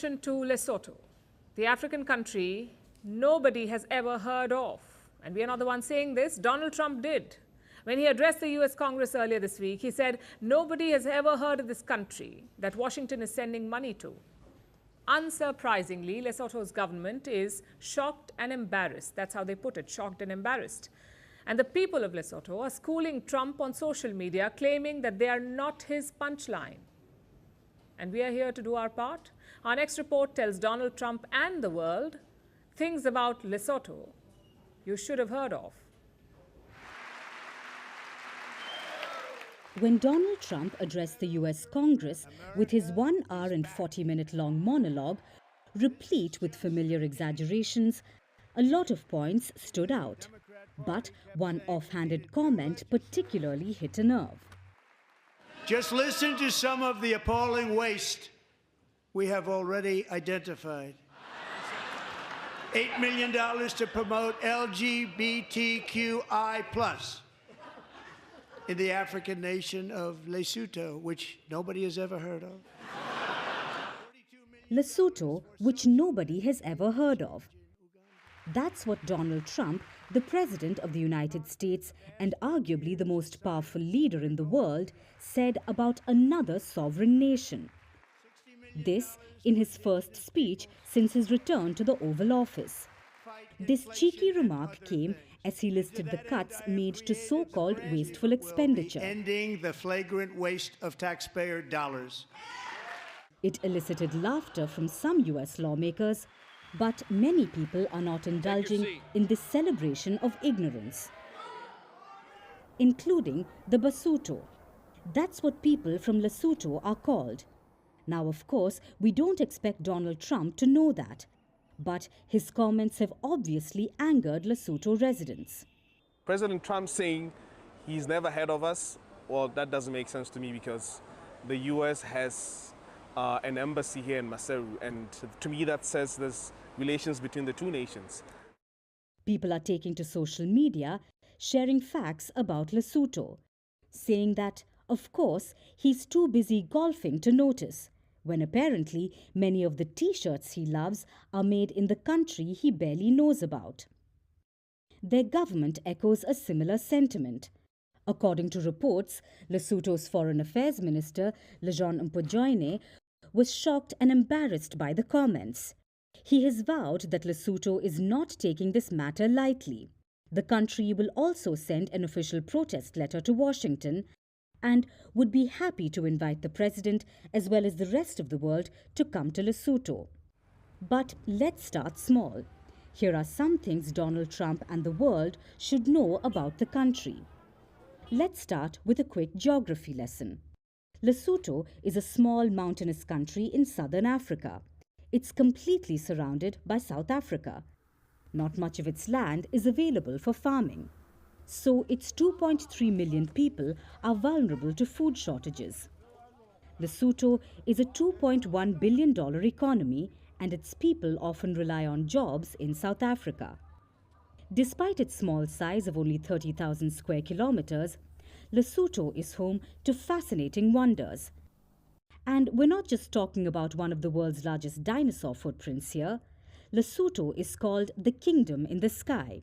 To Lesotho, the African country nobody has ever heard of. And we are not the ones saying this. Donald Trump did. When he addressed the US Congress earlier this week, he said, nobody has ever heard of this country that Washington is sending money to. Unsurprisingly, Lesotho's government is shocked and embarrassed. That's how they put it, shocked and embarrassed. And the people of Lesotho are schooling Trump on social media, claiming that they are not his punchline. And we are here to do our part. Our next report tells Donald Trump and the world things about Lesotho you should have heard of. When Donald Trump addressed the US Congress with his 1 hour and 40-minute long monologue, replete with familiar exaggerations, a lot of points stood out. But one offhanded comment particularly hit a nerve. Just listen to some of the appalling waste we have already identified. $8 million to promote LGBTQI+ in the African nation of Lesotho, which nobody has ever heard of. Lesotho, which nobody has ever heard of. That's what Donald Trump, the President of the United States and arguably the most powerful leader in the world, said about another sovereign nation. This in his first speech since his return to the Oval Office. This cheeky remark came as he listed the cuts made to so-called wasteful expenditure. Ending the flagrant waste of taxpayer dollars. It elicited laughter from some US lawmakers, but many people are not indulging in this celebration of ignorance, including the Basotho. That's what people from Lesotho are called. Now, of course, we don't expect Donald Trump to know that, but his comments have obviously angered Lesotho residents. President Trump saying he's never heard of us, well, that doesn't make sense to me because the US has an embassy here in Maseru, and to me that says there's relations between the two nations. People are taking to social media, sharing facts about Lesotho, saying that, of course, he's too busy golfing to notice, when apparently many of the t-shirts he loves are made in the country he barely knows about. Their government echoes a similar sentiment. According to reports, Lesotho's Foreign Affairs Minister, Lejon Mpotjoane, was shocked and embarrassed by the comments. He has vowed that Lesotho is not taking this matter lightly. The country will also send an official protest letter to Washington and would be happy to invite the president as well as the rest of the world to come to Lesotho. But let's start small. Here are some things Donald Trump and the world should know about the country. Let's start with a quick geography lesson. Lesotho is a small mountainous country in southern Africa. It's completely surrounded by South Africa. Not much of its land is available for farming. So its 2.3 million people are vulnerable to food shortages. Lesotho is a $2.1 billion economy and its people often rely on jobs in South Africa. Despite its small size of only 30,000 square kilometers, Lesotho is home to fascinating wonders. And we're not just talking about one of the world's largest dinosaur footprints here. Lesotho is called the Kingdom in the Sky.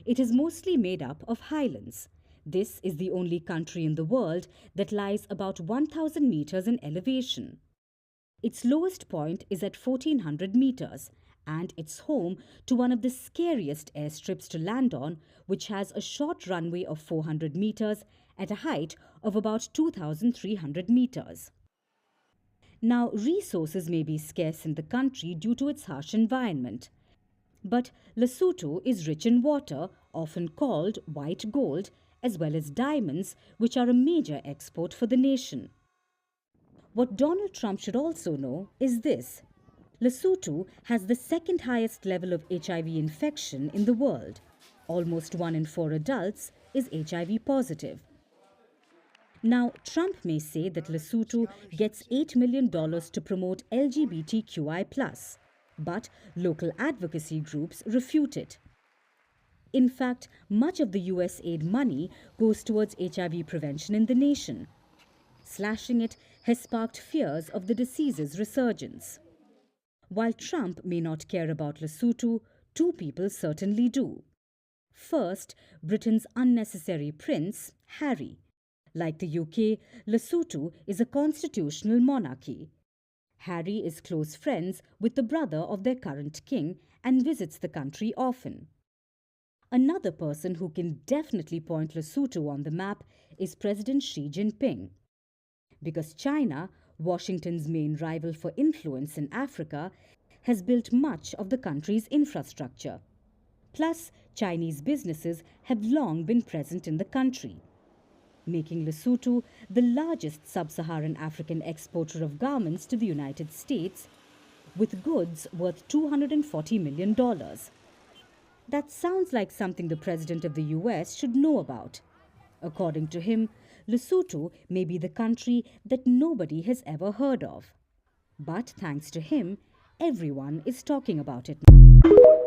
It is mostly made up of highlands. This is the only country in the world that lies about 1,000 meters in elevation. Its lowest point is at 1,400 meters, and it's home to one of the scariest airstrips to land on, which has a short runway of 400 meters at a height of about 2,300 meters. Now, resources may be scarce in the country due to its harsh environment. But Lesotho is rich in water, often called white gold, as well as diamonds, which are a major export for the nation. What Donald Trump should also know is this. Lesotho has the second highest level of HIV infection in the world. Almost 1 in 4 adults is HIV positive. Now, Trump may say that Lesotho gets $8 million to promote LGBTQI+, but local advocacy groups refute it. In fact, much of the US aid money goes towards HIV prevention in the nation. Slashing it has sparked fears of the disease's resurgence. While Trump may not care about Lesotho, two people certainly do. First, Britain's unnecessary prince, Harry. Like the UK, Lesotho is a constitutional monarchy. Harry is close friends with the brother of their current king and visits the country often. Another person who can definitely point Lesotho on the map is President Xi Jinping. Because China, Washington's main rival for influence in Africa, has built much of the country's infrastructure. Plus, Chinese businesses have long been present in the country, making Lesotho the largest sub-Saharan African exporter of garments to the United States, with goods worth $240 million. That sounds like something the President of the US should know about. According to him, Lesotho may be the country that nobody has ever heard of. But thanks to him, everyone is talking about it now.